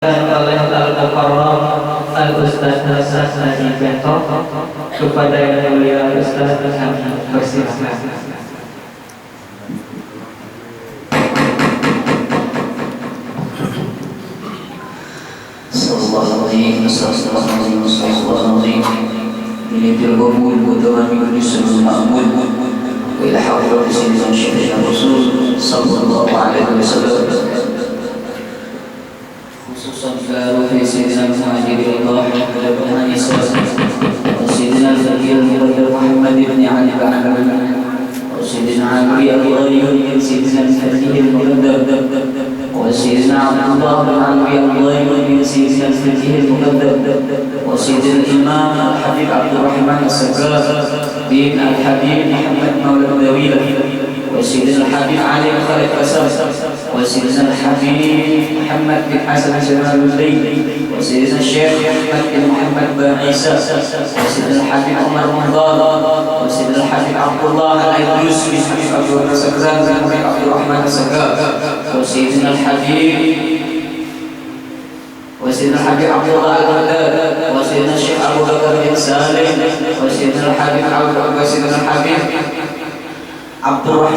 oleh Al-Mukarram Al-Ustaz Hasan Haji Bento kepada yang mulia Ustaz Haji, persilakan. Assalamualaikum warahmatullahi wabarakatuh. Ini tergabung butuhan Yunus Mahmud wa ila hawla sayyidina Syekh Rasul sallallahu alaihi wasallam. Khususan baru fi sayyidina Muhammad Allah bin Hanis wa sayyidina Al-Fakir Muhammad ibn Ali bin wa sayyidina Ali al-Ghayyur sayyidina Al-Fakir Muhammad وسيدنا عبد الله بن عمرو الله بن سيدنا الفتيه المقدم وسيدنا الإمام الحبيب عبد الرحمن السكار بن الحبيب محمد مولى الدويل وسيدنا الحبيب علي بن خالد قسام وسيدنا الحبيب محمد بن حسن جمال الليل وسيدنا الشيخ محمد بن محمد بن عيسى وسيدنا الحبيب عمر رمضان وسيدنا الحبيب عبد الله الأيدوس بن حبيب عبد الرحمن السكار بن حبيب عبد الرحمن السكار وسيدنا الحبيب عبد الله البغداد وسيدنا الشيخ أبو بكر بن سالم وسيدنا الحبيب عبد الرحمن وسيدنا الحبيب عبد الله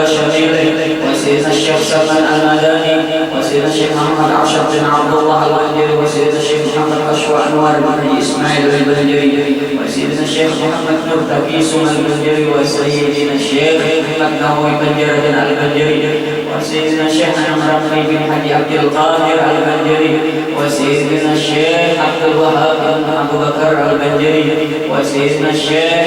الشميلي وسيدنا الشيخ سلمان المداني وسيدنا الشيخ محمد عشر بن عبد الله البنجري وسيدنا الشيخ محمد أشوى أنوار بن إسماعيل البنجري وسيدنا الشيخ محمد نور تقيسم البنجري وسيدنا الشيخ محمد نووي بنجرة البنجري وسيدنا الشيخ محمد بن حجي عبد القادر البنجري وسيدنا الشيخ عبد الوهاب بن أبو بكر البنجري وسيدنا الشيخ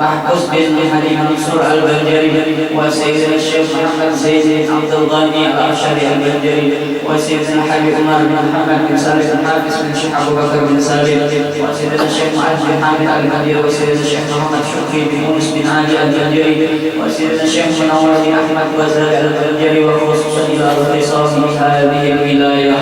محفوظ بن حليم منصور البنجري وسيدنا الشيخ محمد زيد بن عبد الغني الأشعري البنجري وسيدنا الحبيب عمر بن محمد بن سالم الحافظ بن الشيخ أبو بكر بن سالم وسيدنا الشيخ معاذ بن حامد البنجري وسيدنا الشيخ محمد شكري بن يونس بن علي البنجري وسيدنا الشيخ منور بن أحمد وزاري البنجري وخصوصا إلى اختصاصه هذه الولاية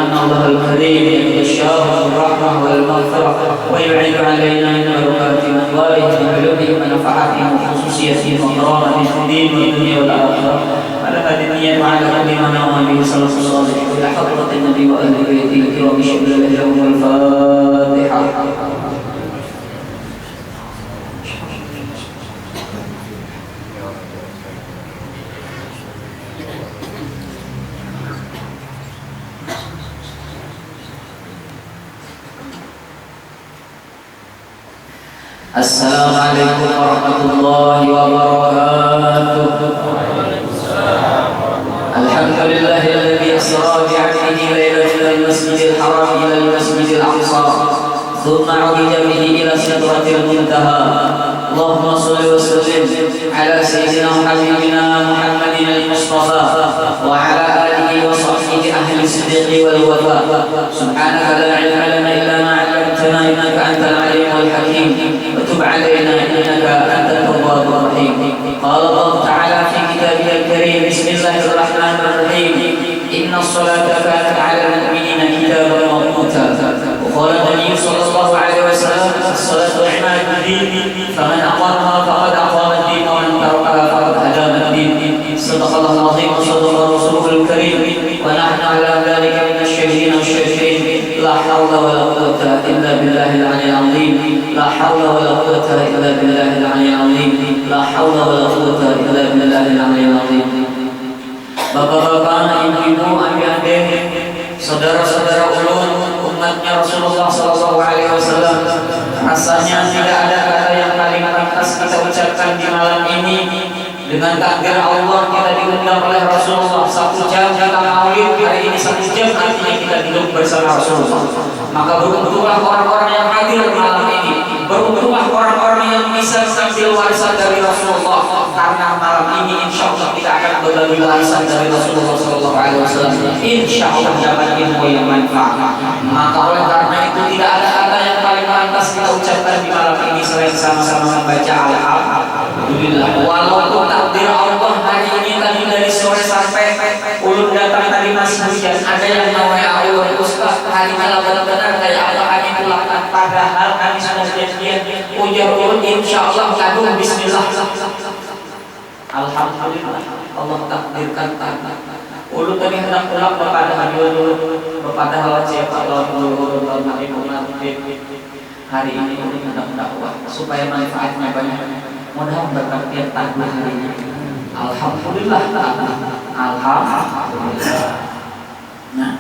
أن الله الكريم يغشاه بالرحمة والمغفرة ويعيد علينا من بركات أنواره وعلومه ونفعاته وخصوصيته وكرامته في الدين والدنيا والآخرة على هذه النية وعلى كل ما نوى به صلى الله عليه وسلم إلى حضرة النبي وأهل بيته الكرام شكرا لهم والفاتحة. Assalamualaikum warahmatullahi wabarakatuh. Alhamdulillahilladzi asra bi'abdihi lailatal masjidil haram ila al-masjidil aqsa thumma 'udija bihi ila sidratil muntaha. Allahumma shalli wa sallim ala sayyidina wa habibina Muhammadin al-Mustafa wa ala alihi wa sahbihi ahli as-sidqi wal wafa. Subhanaka la 'ilma lana illa ma 'allamtana innaka antal 'alimul hakim. وتب علينا إنك أنت التواب الرحيم. قال الله تعالى في كتابه الكريم بسم الله الرحمن الرحيم إن الصلاة كانت على المؤمنين كتابا موقوتا. وقال النبي صلى الله عليه وسلم الصلاة عماد الدين فمن أقامها فقد أقام الدين ومن تركها فقد هدم الدين. صدق الله العظيم وصدق رسوله الكريم ونحن على ذلك من الشاهدين والشاكرين. لا حول ولا قوة إلا بالله العلي العظيم. لا حول ولا قوة إلا بالله العلي العظيم. لا حول ولا قوة إلا بالله العلي العظيم. Bapak-bapak, ibu-ibu, adik-adik, saudara-saudara ulun, umatnya Rasulullah SAW, rasanya tidak ada kata yang paling pantas kita ucapkan di malam ini. Dengan takdir Allah kita diundang oleh Rasulullah 1 jam kita maulid hari ini 1 jam artinya kita duduk bersama Rasulullah. Maka beruntunglah orang-orang yang hadir malam ini. Beruntunglah orang-orang yang bisa sambil warisan dari Rasulullah. Karena malam ini insya Allah kita akan berbagi warisan dari Rasulullah SAW. Insya Allah dapat ilmu yang manfaat. Maka oleh karena itu tidak ada kata yang paling pantas kita ucapkan di malam ini selain sama-sama membaca Alhamdulillah. Walaupun takdir Allah hari ini tadi dari sore sampai ulun datang tadi masih hujan. Ada yang nawai ulun Ustaz hari malam benar-benar kayak Allah kami pulangkan. Padahal kami sudah janjian ujar ulun insya Allah lagu Bismillah. Alhamdulillah Allah takdirkan Ulu tadi hendak pulang kepada dulu kepada wajib Allah dulu hari ini ulu hendak dakwah supaya manfaatnya banyak. Mudah berkat tiap tahun hari ini. Alhamdulillah. Alhamdulillah. Nah,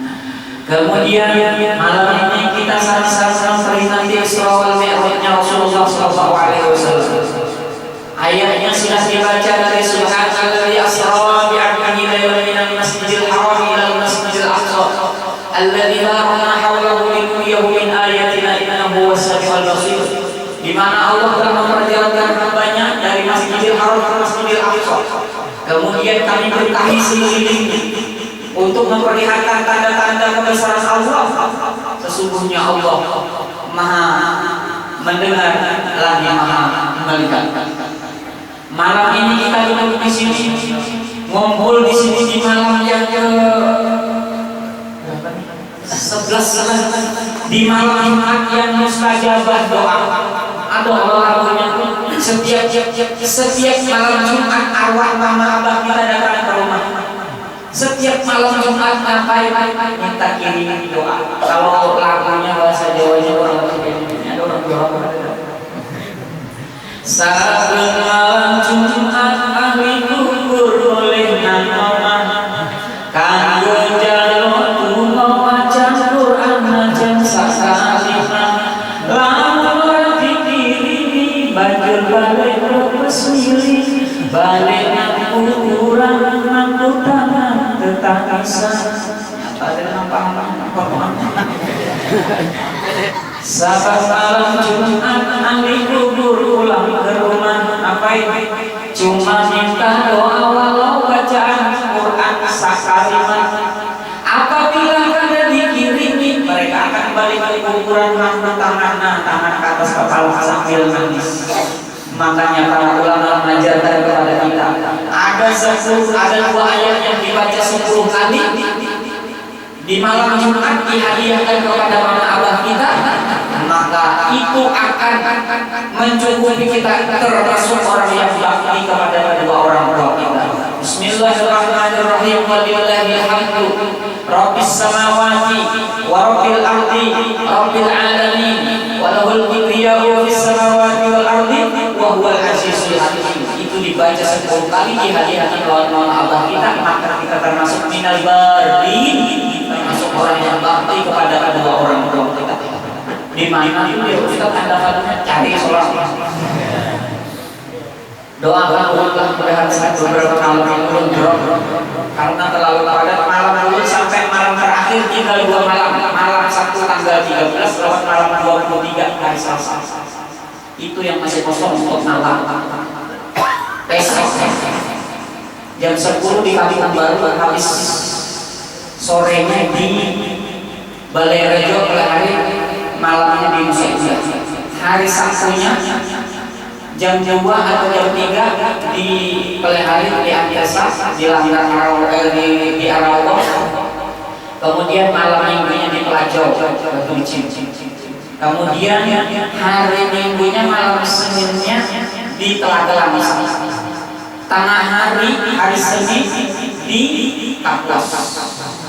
kemudian malam ini kita sama-sama memperingati Isra wal Mi'rajnya Rasulullah SAW. Ayatnya sudah dibaca dari Subhanalladzi asra bi'abdihi laylan minal masjidil haram ilal masjidil aqsa alladzi barakna hawlahu linuriyahu min ayatina innahu huwas samiul basir. Di mana Allah telah memperjalankan hambanya dari Masjidil Haram ke Masjidil Aqsa. Kemudian kami beritahi sekelilingnya untuk memperlihatkan tanda-tanda kebesaran Allah. Sesungguhnya Allah Maha mendengar lagi Maha melihat. Malam ini kita duduk di sini, ngumpul di sini di malam yang ke-11 di malam Jumat yang mustajabah doa. Ada lagunya setiap malam Jumat arwah mama abah kita datang ke rumah. Setiap malam Jumat ngapain? Minta kirim doa. Kalau lagunya bahasa Jawanya orang ada orang Jawa. Saat malam Jumat ahli kubur boleh nama kanggo jalur tuma wacan Quran macan sasalima lamun dikirimi banjur balik bersemili balik kurang mampu tangan tetangisa ada nampak sahabat malam Jumat ahli kubur pulang ke rumah ngapain? Cuma minta doa walau bacaan Quran sakalimat. Apabila kada dikirimi mereka akan balik ke kuburan mampu tangan ke atas kepala sambil nangis. Makanya para ulama mengajarkan kepada kita ada 2 ayat yang dibaca 10 kali di malam Jumat dihadiahkan kepada mama abah kita, maka itu akan mencukupi kita termasuk orang yang bakti kepada kedua orang tua kita. Bismillahirrahmanirrahim. Walillahil hamdu Rabbis samawati wa rabbil ardi rabbil alamin wa lahul kibriya'u fis samawati wal ardi wa huwal azizul hakim. Itu dibaca 10 kali dihadiahkan oleh mama abah kita, maka kita termasuk minal barin, termasuk orang yang bakti kepada kedua orang tua kita. Di mana itu ya Ustaz Anda cari sholat. Doakan ulang berhati beberapa malam yang belum drop karena terlalu padat. Malam dulu sampai malam terakhir tinggal 2 malam. Malam Sabtu tanggal 13 lewat malam 23 hari Selasa. Itu yang masih kosong untuk malam. Besok jam 10 di Kampung Baru habis sorenya di Balai Rejo Pelahari, malamnya di Nusa Indah. Hari Sabtunya jam 2 atau jam 3 di Pelahari di Antiasa di Langgar di Arawo. Kemudian malam minggunya di Pelajau Batu Licin. Kemudian hari minggunya malam Seninnya di Telaga Langsa. Tengah hari Senin di Kaplas.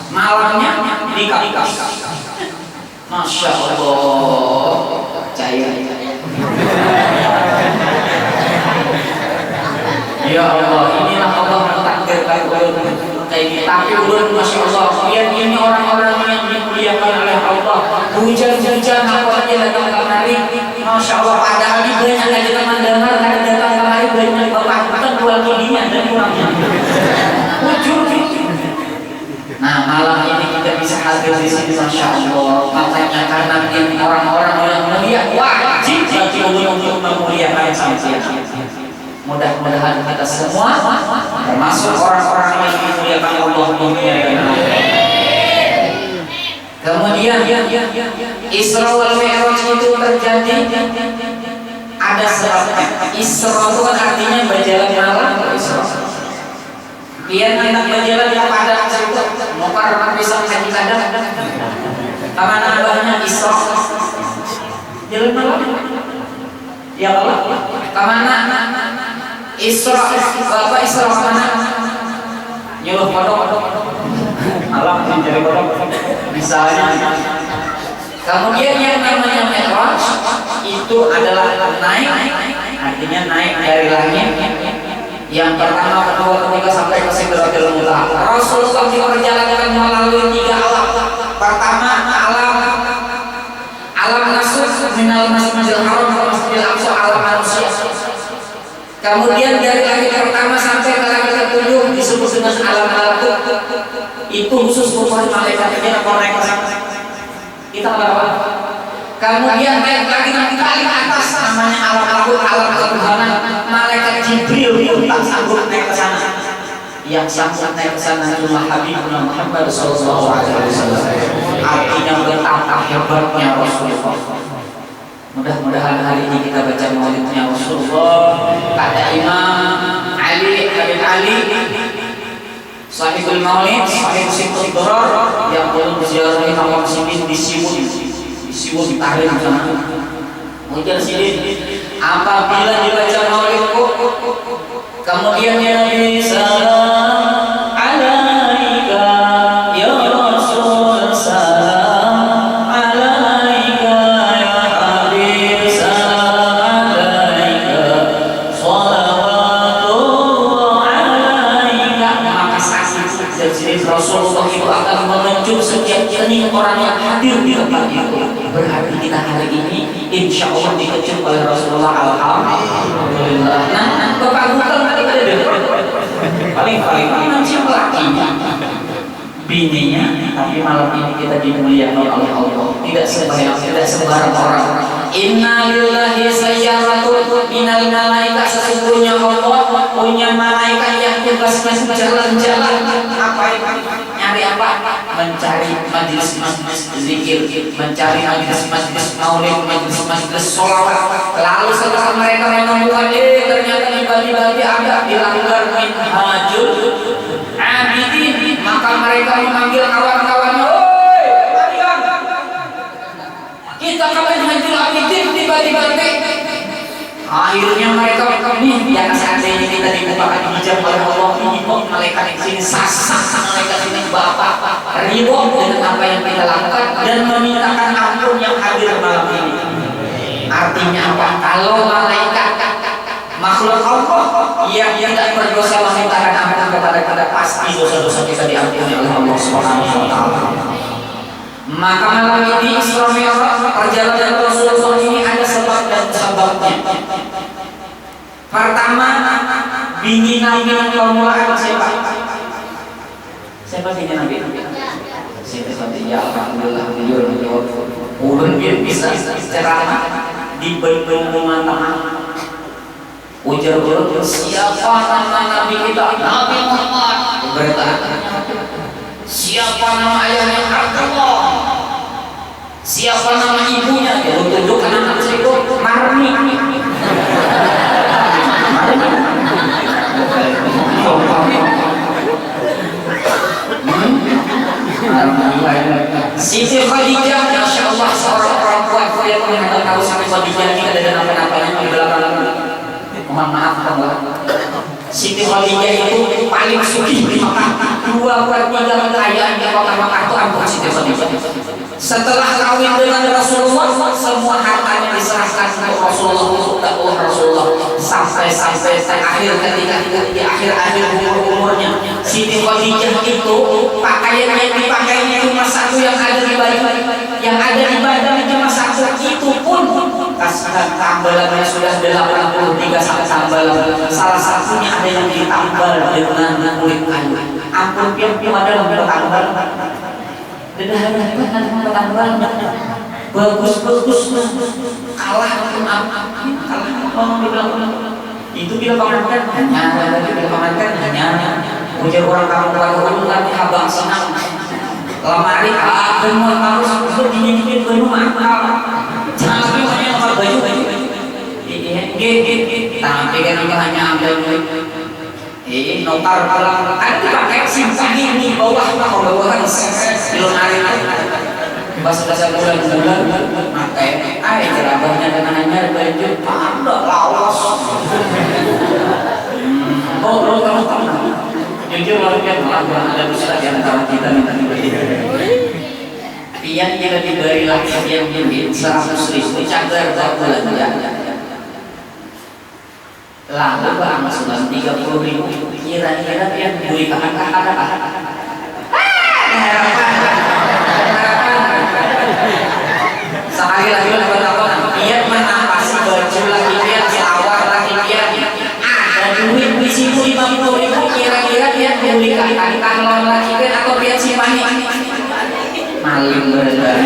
Malamnya di Kaplas. Masya Allah, cahaya. Ya Allah, inilah Allah mentakdirkan kayak gitu. Tapi ulun Masya Allah, lihat ini orang-orang yang dimuliakan oleh Allah. Hujan-hujan apalagi datang kemari, Masya Allah. Padahal di banyak lagi teman dengar dari datang kemari banyak bapak bukan dua kilinya dan kurangnya. Nah malam ini kita bisa hadir di sini, Masya Allah. Makanya karena ini orang-orang yang mulia wajib bagi ulun untuk memuliakan sampai. Mudah-mudahan kita semua termasuk orang-orang yang dimuliakan Allah dunia dan akhirat. Kemudian Isra wal Mi'raj itu terjadi ada sebabnya. Isra itu kan artinya berjalan malam. Biar kita berjalan kepada situ, mau karena bisa haji kadang. Kemana abahnya Isra? Jalan malam. Ya Allah. Kemana? Isra. Bapak Isra kemana? Nyuruh kodok. alam mencari kodok misalnya. Kemudian yang namanya Mi'raj itu adalah naik, artinya naik dari langit. Yang pertama, kedua, ketiga sampai ke Sidratul Muntaha. Rasulullah diperjalankan melalui 3 alam. Pertama alam nafsu minal masjidil haram ke masjidil aqsa, alam manusia. Kemudian dari langit pertama sampai ke langit ke-7 disebut dengan alam malakut. Itu khusus buat malaikat aja kalau naik ke sana. Kita apa? Kemudian naik lagi paling atas namanya alam malakut, alam ketuhanan. Malaikat Jibril tak sanggup naik ke sana. Yang sanggup naik ke sana cuma Habibuna Muhammad sallallahu alaihi wasallam. Artinya betapa hebatnya Rasulullah. Mudah-mudahan hari ini kita baca maulidnya Rasulullah. Kata Imam Ali Habib Ali Sahibul Maulid, Sahib Sibtul Durar yang belum ziarahi kaum muslimin di Siwun di Tahrir sana. Mungkin sini apabila dibaca maulidku kemudian ya Nabi salam alaika ya Rasul salam alaika ya Habib salam alaika salawatullah alaika, maka saksi dari Rasulullah itu akan menunjuk setiap jenis orang yang hadir di tempat itu. Berarti kita hari ini insya Allah dikecup oleh Rasulullah. Alhamdulillah. Nah, Bapak bukan tadi ada paling siapa lagi bininya, tapi malam ini kita dimuliakan oleh Allah. Tidak sembarang orang. Inna lillahi sayyaratun minal malaika, sesungguhnya Allah punya malaikat yang tugasnya jalan-jalan. Apa itu? Nyari apa? Mencari majlis-majlis zikir, mencari majlis-majlis maulid, majlis-majlis sholawat. Lalu setelah mereka menemukan ternyata dibagi-bagi ada dilanggar minhajul abidin, maka mereka memanggil kawan-kawannya, "Oi, kalian, kita kalian minhajul abidin dibagi-bagi." Akhirnya mereka ini yang seandainya kita dibukakan hijab oleh Allah, ini kok malaikat di sini sasak, malaikat ini bapak ridho dengan apa yang kita lakukan dan memintakan ampun yang hadir malam ini. Artinya apa? Kalau malaikat makhluk Allah yang tidak berdosa memintakan ampun kepada kita, pasti dosa-dosa kita diampuni oleh Allah Subhanahu wa taala. Maka malam ini Isra Mi'raj perjalanan Rasulullah ini ada sebab dan sebabnya. Pertama, bini Nabi yang permulaan siapa? Siapa bini Nabi? Siti Khadijah. Alhamdulillah beliau menjawab. Ulun bisa ceramah di Baitul Ma'mur. Ujar-ujar siapa nama Nabi kita? Nabi Muhammad. Berita. Siapa nama ayahnya? Abdullah. Siapa nama ibunya? Ya tunjukkan anak saya itu Marni. Siti Khadijah, Masya Allah, seorang perempuan yang tidak tahu Siti Khadijah ini ada nama-namanya di belakang. Mohon maaf, Siti Khadijah itu paling sugih di Makkah. 2/3 kekayaan di kota Makkah itu ampun Siti Khadijah. Setelah kawin dengan Rasulullah, semua hartanya diserahkan untuk Rasulullah, untuk dakwah Rasulullah, sampai akhir ketika di akhir umurnya. Siti Khadijah itu pakaian yang dipakainya cuma satu yang ada di baju, yang ada di badan cuma satu, itu pun tambalannya sudah 83 sampai tambalan. Salah satunya ada yang ditambal dengan kulit kayu. Ampun piam-piam ada yang bertambal. Tambal bagus kalah itu bila pamankan hanya ujar orang kamu lagi habang senang lamari benar harus begini penuh akal tapi hanya nomor baju tapi kan hanya ambil notar pulang ada dipakai simpan di bawah bawahan belum hari pas bulan pakai jerabahnya dengan hanya baju ada lawas. Oh kamu tahu Jujur lalu kan malah ada dusta di antara kita minta diberi. Pian jika diberi laki yang mungkin 100.000 cadar bulan ya. Lalu bang masukan 30.000 kira-kira pian beli kakak-kakak sekali lagi lakukan pian menapasi baju lagi pian sawar lagi pian ada duit di situ 50.000 kira-kira pian beli kakak lawan lagi pian atau pian simpan maling bener.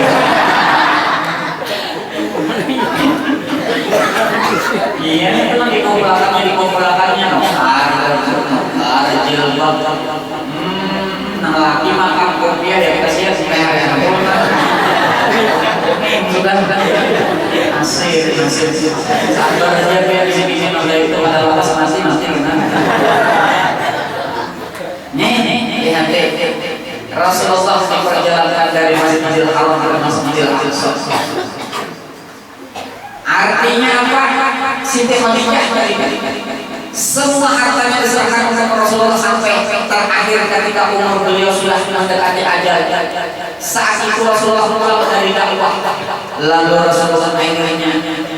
Iya, itu kan dikumpulakannya nokar, jilbab. Nah laki makan kopiah ya kasihan supaya sudah asik. Sabar aja biar di noda itu ada lapas nasi gimana? Nih, lihat Rasulullah diperjalankan dari Masjidil Haram ke Masjidil Aqsa. Artinya apa? Siti Khadijah tadi semua hartanya diserahkan kepada Rasulullah sampai terakhir ketika umur beliau sudah mendekati ajal. Saat itu Rasulullah pulang dari dakwah. Lalu Rasulullah akhirnya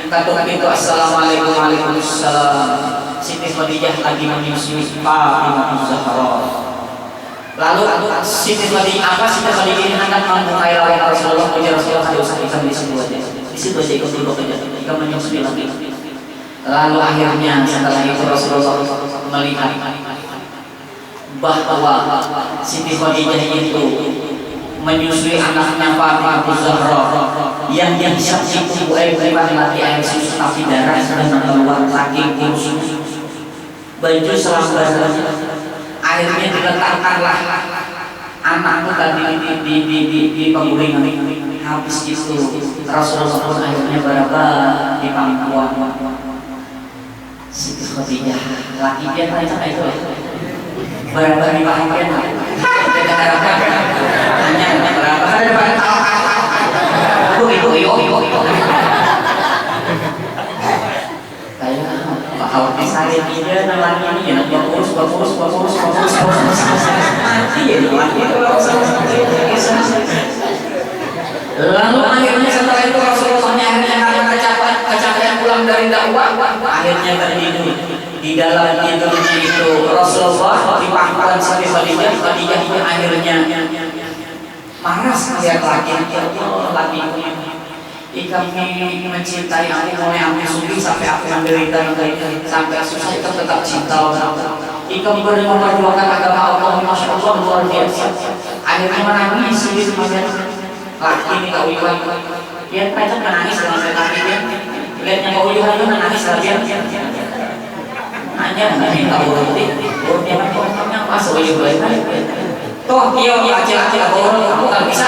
ketuk pintu, assalamualaikum, waalaikumsalam. Siti Khadijah lagi menyusui Fatimah Zahra. Lalu Siti Khadijah ini akan membukai lawan Rasulullah. Puji Rasulullah tidak usah kita di situ aja. Di situ aja ikut dulu aja. Kita menyusui lagi. Lalu akhirnya setelah itu Rasulullah melihat bahwa Siti Khadijah itu menyusui anaknya Fatimah Zahra yang saat itu bukan lagi air susu tapi darah sedang keluar lagi kurus baju selambar. Akhirnya diletakkanlah anakku tadi di penggulingan. Habis itu Rasulullah pun akhirnya berapa di pangkuan Siti Khadijah laki dia macam itu berapa di pangkuan kita harapkan hanya berapa ada pada itu kayak kalau misalnya dia namanya ini ya bagus mati ya namanya kalau lalu akhirnya setelah itu Rasulullah akhirnya karena kecapean pulang dari dakwah akhirnya tertidur di dalam tidurnya itu Rasulullah di pangkuan Siti Khadijah itu akhirnya marah melihat laki kami mencintai aku mulai aku suci sampai aku menderita sampai susah itu tetap cinta ikam memperjuangkan agama Allah. Masya Allah luar biasa. Akhirnya menangis laki ini Kak Uyuhan dia pecah menangis dengan laki dia lihatnya Kak Uyuhan itu menangis lagi hanya minta urut dia kan pas Uyuhan toh dia laki-laki kamu gak bisa.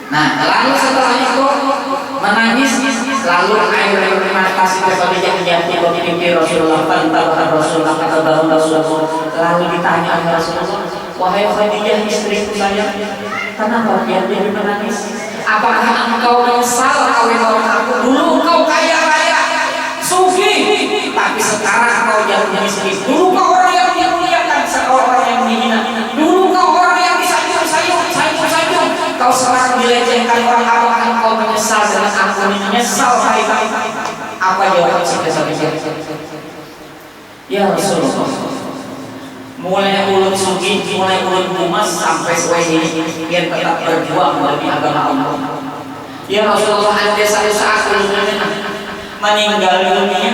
Nah lalu setelah itu menangis lalu air mata Siti Khadijah jatuh ke pipi Rasulullah. Rasulullah kata baru Rasulullah lalu ditanya oleh Rasulullah, wahai Khadijah istriku sayang, kenapa dia jadi menangis? Apakah engkau menyesal kawin lawan aku? Dulu engkau kaya raya, sufi, tapi sekarang engkau jadi miskin. Dulu engkau orang yang dimuliakan, sekarang orang yang dihina. Dulu engkau orang yang disayung, kau sekarang dilecehkan orang. Apakah engkau menyesal dengan aku? Menyesal hai. Apa jawaban Siti Khadijah? Ya Rasulullah, mulai ulun sugi, mulai ulun kumas sampai ini biar tetap berjuang demi agama Allah. Ya Rasulullah, ada satu saat ulun meninggal dunia,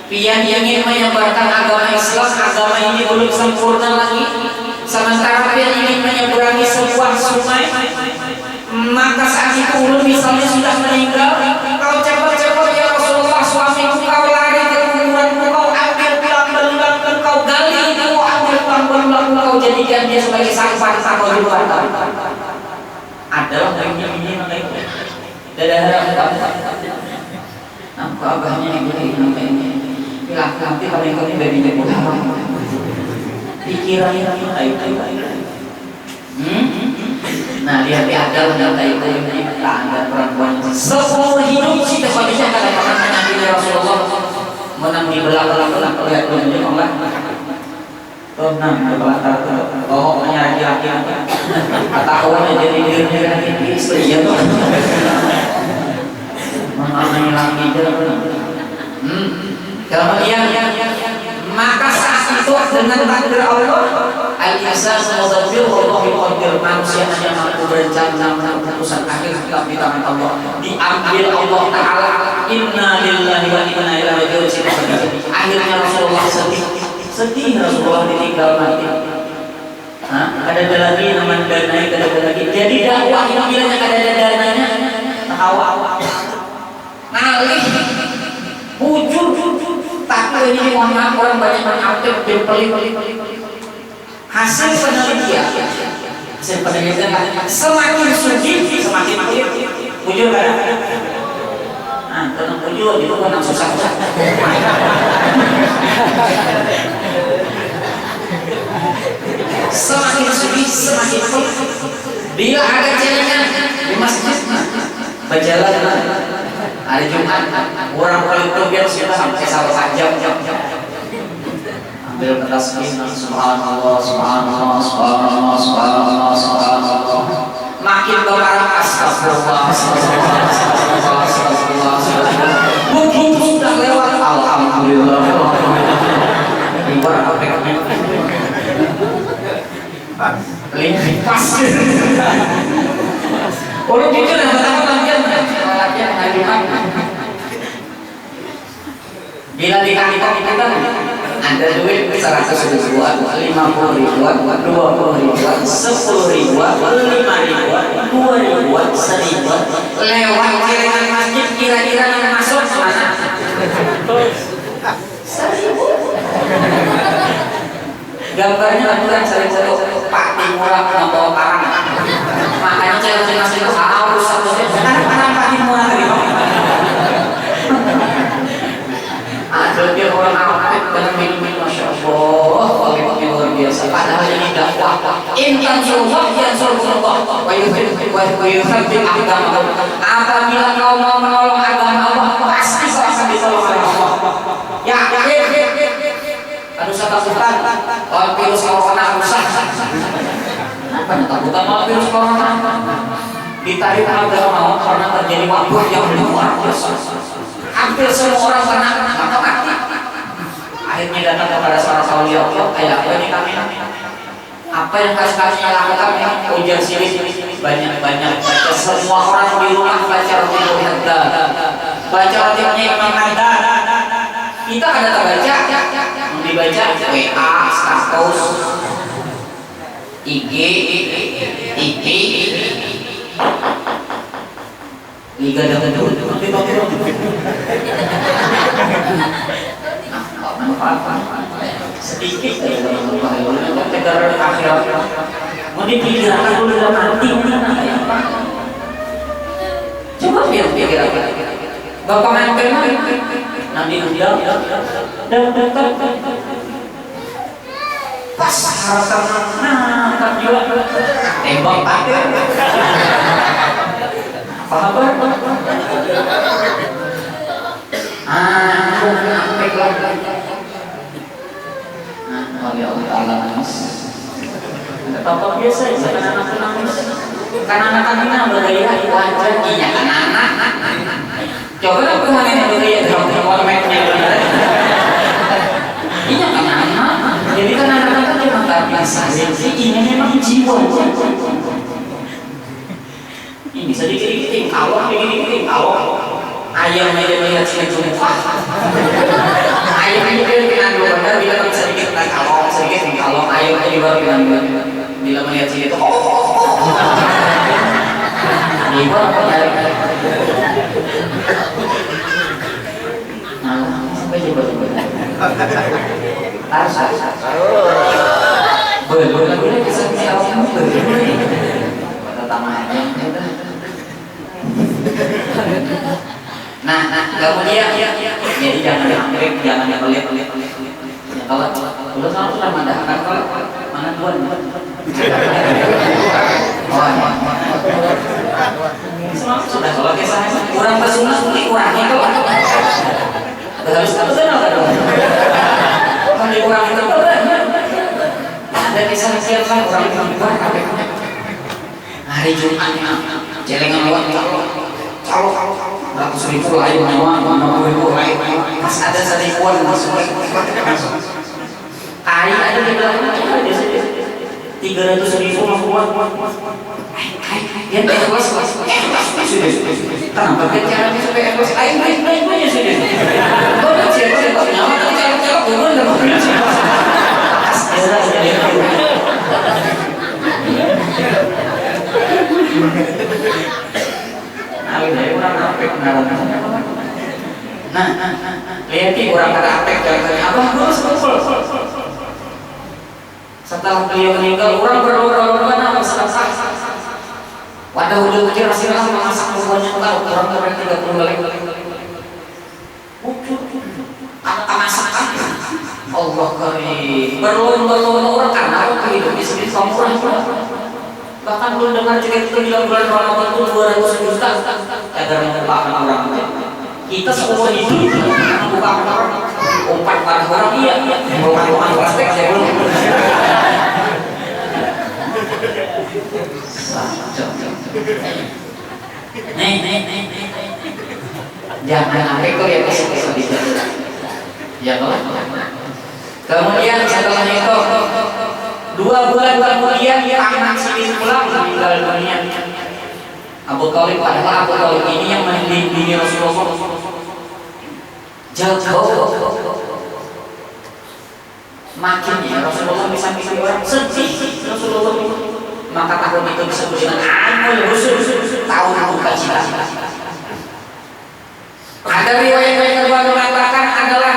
pian ingin menyebarkan agama Islam, agama ini belum sempurna lagi. Sementara pian ingin menyeberangi sebuah sungai, maka saat itu ulun misalnya sudah meninggal, kau cepat-cepat ya Rasulullah, suamiku kau lari ke kuburanku, kau ambil belang-belang, kau gali, kau ambil belang-belang, kau jadikan dia sebagai sampah, kau jual. Ada orang yang ini dadah nampak abahnya ini nampak ini bilang nanti kalau yang kami baby jadi utama pikirannya ayo. Nah lihat ada itu tak ada perempuan seumur hidup Siti Khadijah kata Nabi Rasulullah menang di belakang lihat punya Allah. Oh, nah, di belakang. Oh, hanya laki-laki. Ketahuan jadi dirinya istri ya tuh. Mengenai laki kemudian maka saat itu dengan takdir Allah al-insan mudabbir wallahu yuqaddir, manusia hanya mampu berencana keputusan akhir tetap di tangan Allah, diambil Allah Ta'ala. Inna lillahi wa inna ilaihi raji'un. Akhirnya Rasulullah sedih Rasulullah ditinggal mati. Ada lagi nama dananya, ada lagi. Jadi dakwah itu bilangnya ada dananya awal ngalih bujur, tapi ini mohon maaf orang banyak mengupdate dan pelit. Hasil penelitian semakin suci semakin pelit. Bujur kan? Tenang bujur itu kan susah. Semakin suci semakin pelit. Bila ada celengan di masjid berjalan hari Jumat orang paling terbiasa sudah sampai 1 jam ambil kertas ini subhanallah subhanallah subhanallah subhanallah subhanallah makin berharap astagfirullah astagfirullah begitu sudah lewat alhamdulillah ibarat apa pas orang jujur yang pertama latihan hari Jumat. Bila dikali-kali kita ada duit 100 ribuan, 50 ribuan, 20 ribuan, 10 ribuan, 5 ribuan, 2 ribuan, 1 ribuan lewat kiriman masjid kira-kira yang masuk mana? 1.000. Gambarnya bukan 1.000 Pak Timurah membawa parang. Makanya saya masih harus karena Pak Timurah tadi. Ada dia orang Arab dengan minum masya Allah, bagaimana luar biasa. Padahal ini dakwah. Intan surah yang surah. Apabila kau mau menolong agama Allah, pasti akan ditolong oleh Allah. Ya, aduh saya takutan. Kalau virus corona rusak. Apa yang takutan malah virus corona? Ditarik agama karena terjadi wabah yang luar biasa. Hampir semua orang kena mati. Akhirnya datang kepada salah satu Allah, kayak apa ini kami? Apa yang harus kami lakukan? Ujian sirik banyak-banyak baca. Semua orang di rumah baca Rabbul Hadda, baca Rabbulnya Imam Haddad. Kita ada terbaca, dibaca WA, status, IG, Liga dan sedikit negara akhirat mau dipikirkan dulu dalam hati coba pikir bapak main nanti undang dan pas harta jiwa tembak pakai paham oleh Allah Ta'ala nangis. Bapak biasa ya, kan anak nangis. Kan anak-anak ini bergaya wajar, iya kan anak. Coba aku hanya bergaya dalam formatnya. Iya kan anak. Jadi kan anak-anak cuma terbiasa. Ini memang jiwa. Ini bisa dikit-dikit, kalau dikit-dikit, kalau ayam lihat sini ayam itu dengan dua benar bila sedikit kalau sedikit kalau ayam juga bila melihat sini itu ibu apa dari sampai coba boleh bisa siapa pertama ayam nah kemudian jadi jangan diambil, jangan dipelit. Kalau belum selalu ada kalau mana tuan? Sudah kalau kisah kurang bersunat kurangnya kalau harus tahu kenal kan? Kalau di orang itu ada kisah siapa orang yang buat hari Jumatnya celengan lewat kalau 100.000 lain nyawa 60.000 lain pas ada 1.000-an masuk hari ada di dalam 300.000 membuat dia ikhlas tanpa caranya supaya ikhlas lain aja sudah kalau siapa nyawa kalau bukan enggak nah, lihat orang kata apek abah terus kumpul. Setelah beliau meninggal, orang berdoa apa sedekah. Wadah udah kecil Rasulullah memasak perempuan yang tahu orang keren 30 kali. Apa masakan? Allah karim. Berlomba-lomba orang karena hidup di sini murah. Bahkan belum dengar cerita di bulan Ramadan itu 200 juta kadarnya bukan orang. Kita semua hidup bukan orang. Umpat orang iya. Bukan plastik saya belum. Nih. Jangan sampai kau ya kesel gitu. Ya toh. Kemudian setelah itu 2 bulan kemudian anak Sidin pulang meninggal dunia. Abu Thalib padahal Abu Thalib ini yang melindungi Rasulullah. Jauh. Makinnya Rasulullah bisa bikin orang sedih. Rasulullah maka tahun itu disebut dengan Amul Rusul, tahun duka cita. Ada riwayat kedua mengatakan adalah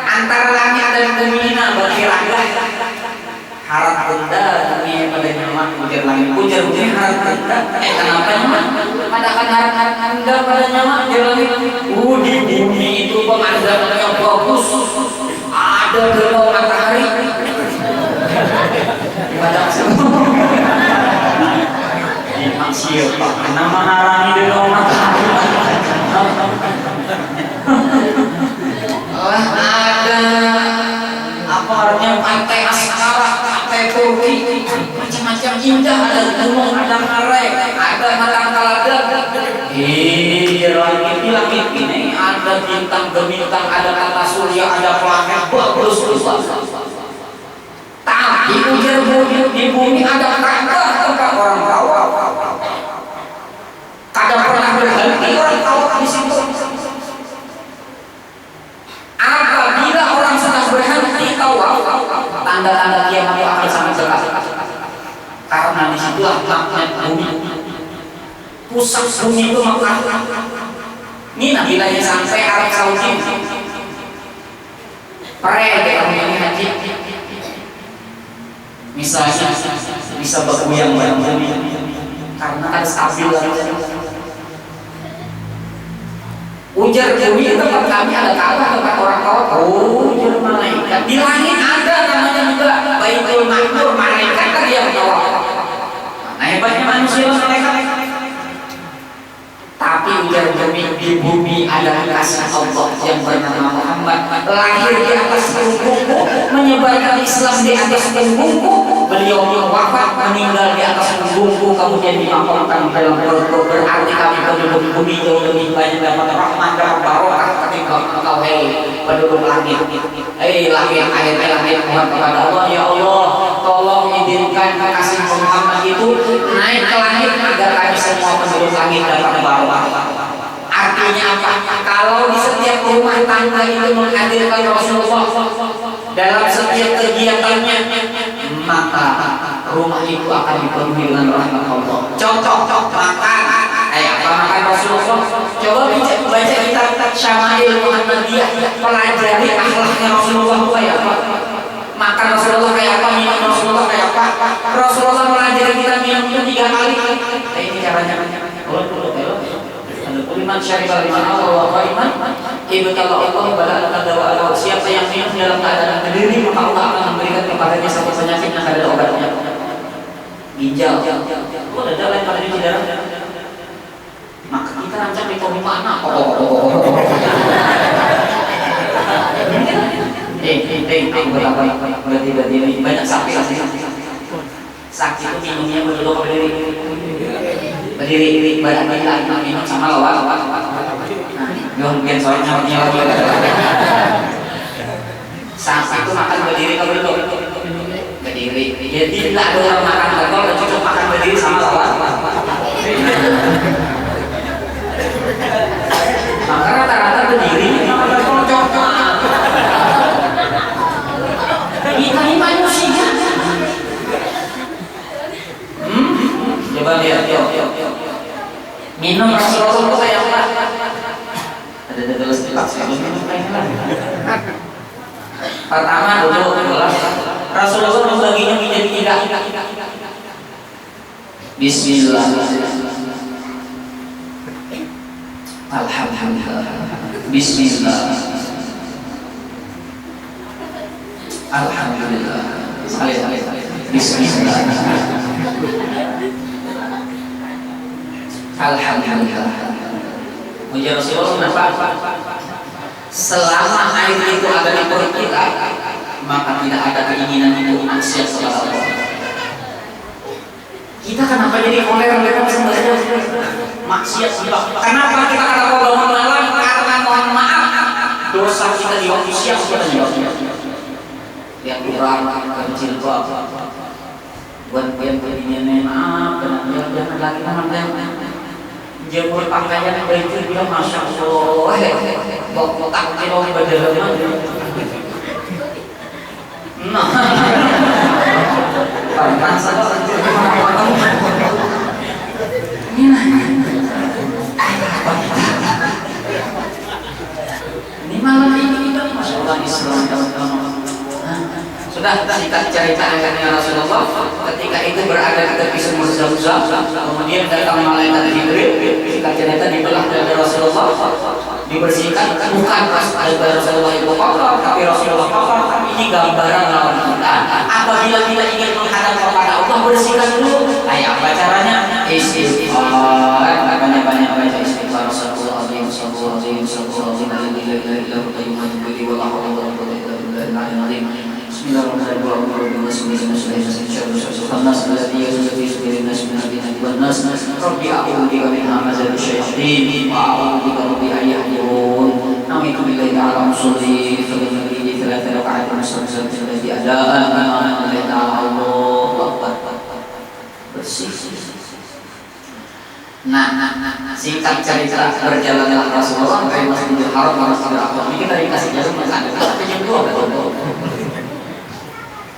antara langit dan bumi berkira-kira harap rendah dunia pada nyaman ujar langit ujar harap rendah kenapa nyaman padahal harap rendah pada nyaman ujar langit di bumi itu pemandangannya bagus ada gelombang matahari padahal siapa nama harangi di gelombang matahari ada apa artinya pantai Askara, pantai Turki, macam-macam indah, ada gunung, ada ngarai, ada matang telaga. Di langit ini ada bintang gemintang, ada tata surya, ada planet bagus. Tapi ujar di bumi ada Ka'bah tempat orang tawa. Kadang pernah berhenti orang tawa di situ. Apabila orang sudah berhenti tawaf, tanda-tanda kiamat akan sangat dekat. Karena disitulah magnet bumi, pusat bumi itu Makkah. Ini nilainya sampai Arab Saudi. Orang yang haji, misalnya bisa bergoyang bumi, karena kan stabil. Ujar bumi tempat kami ada Ka'bah tempat orang tahu. Ujar malaikat di langit ada namanya juga Baitul Ma'mur, malaikat kan yang tahu. Nah hebatnya manusia malaikat. Tapi ujar di bumi ada kasih Allah yang bernama Muhammad lahir di atas punggungku, menyebarkan Islam di atas punggungku, beliau wafat meninggal di atas punggungku, kemudian dimakamkan dalam perutku. Berarti kami penduduk bumi jauh lebih banyak dapat rahmat dan barokah ketika engkau penduduk langit. Langit akhir mohon kepada Allah, ya Allah tolong izinkan kasih Muhammad itu naik ke langit agar kami semua penduduk langit dapat barokah. Artinya apa? Kalau di setiap rumah tangga itu menghadirkan Rasulullah dalam setiap kegiatannya, maka rumah itu akan dipenuhi dengan rahmat Allah. Contoh makan, makan Rasulullah. Coba baca kitab Syama'il Muhammadiyah, pelajari akhlaknya Rasulullah kayak apa. Makan Rasulullah kayak apa, minum Rasulullah kayak apa. Rasulullah melajari kita minum 3 kali. Ini caranya. Iman syaribal iman Allah wa iman ibtala Allah bala al-dawa. Siapa yang minum dalam keadaan berdiri, maka Allah akan memberikan kepadanya satu penyakit yang ada obatnya. Ginjal. Ada jalan pada di darah. Maka kita rancang di kopi mana? berarti ini banyak sapi lah sih. Sapi itu minumnya berduduk berdiri badan kita minum sama lawan. Mungkin soalnya lagi. Sapi itu makan berdiri kalau duduk berdiri. Jadi tidak ada orang makan kalau cukup makan berdiri sama lawan. Maka rata-rata berdiri ini manusia. Coba lihat, minum Rasulullah itu kayak apa? Ada terus pertama dulu Rasulullah membaginya menjadi tiga. Bismillah. Alhamdulillah. Bismillah. Alhamdulillah. Sekali. Bismillah. Alhamdulillah. Puji Rasulullah, kenapa? Selama air itu ada di perut kita, maka tidak ada keinginan untuk maksiat kepada Allah. Kita kenapa jadi koler sebenarnya maksiat? Kenapa kita kata Allah malam? Karena mohon maaf dosa kita di waktu siang kita jawabnya. Yang kurang kecil buat begini maaf, jangan lagi teman-teman jemur pakaian baju dia masya Allah, tak kilo berjalan. Nah, panas ini malam ini kita masya Allah Islam teman-teman. Sudah singkat cerita akhirnya Rasulullah ketika itu berada di tepi sumur Zam-Zam, kemudian datang malaikat Jibril. Singkat cerita dibelah dari Rasulullah, dibersihkan, bukan dari Rasulullah itu kotor, tapi Rasulullah kotor. Ini gambaran lawan kita. Apabila kita ingin menghadap kepada Allah, bersihkan dulu. Apa caranya? Istighfar. Banyak-banyak baca istighfar. Astagfirullahaladzim, astagfirullahaladzim, astagfirullahaladzim, la ilaha illa huwa al-qayyum al-jabbar wa la hawla wa la quwwata illa billahil aliyyil azim. Bismillahirrahmanirrahim. Rabbi a'udzu bika min hamazati syayatin wa a'udzu bika rabbi an yahdurun. Namitu billahi ala usulli fa inna thalatha raka'atin musabbahatin allati adaan amama Allah ta'ala. Allahu akbar. Bersih. Nah, singkat cerita perjalanan Rasulullah dari Masjidil Haram ke Masjidil Aqsa. Ini kita dikasih jalan sampai jam 2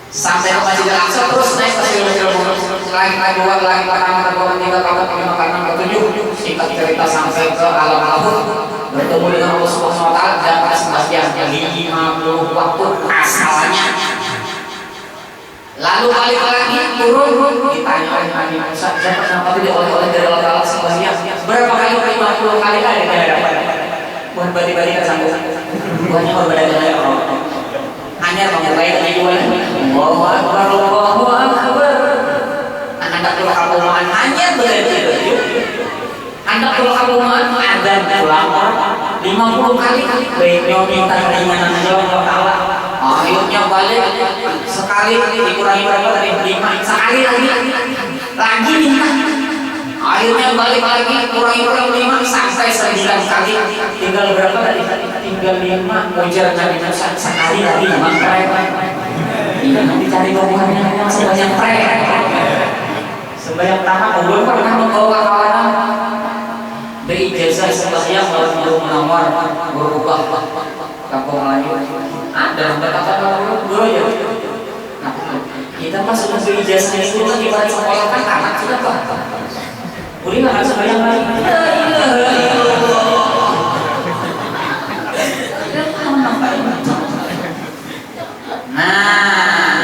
sampai ke Masjidil Aqsa, terus naik ke langit kedua, langit pertama, kedua, ketiga, keempat, kelima, keenam, ketujuh. Singkat cerita sampai ke alam malakut, bertemu dengan Allah Subhanahu wa taala dapat sembahyang 50 waktu asalnya. Lalu balik lagi turun, ditanya oleh Nabi Musa, saya pernah tadi oleh dari Allah Taala sembahyang berapa kali? 50 kali ada di hadapan. Bukan badi-badi kan sanggup. Bukannya berbeda-beda orang. Hanya mengurai dari dua. Allahu Akbar, Allahu Akbar. Anda perlu kabuman hanya berdiri. Anda perlu kabuman adzan ulang 50 kali. Baiknya minta keringanan Allah Taala. Akhirnya balik sekali dikurangi berapa tadi? 5 sekali lagi minta. Akhirnya balik lagi kurangi 5 sampai 9 kali. Tinggal berapa tadi? Tinggal 5. Ujar Nabi Musa sekali lagi 5 prek. Iya, nanti cari hubungannya memang sebanyak prek. Sebanyak tanah belum pernah membawa kawanan berijazah sembahyang Masjidil Munawwar berubah kampung Melayu. Ada betapa guru ya. Nah, kita pas sudah berijazah itu lagi balik sekolah kan anak sudah pak. Uri nggak bisa bayang lagi. La ilaha illallah. Nah,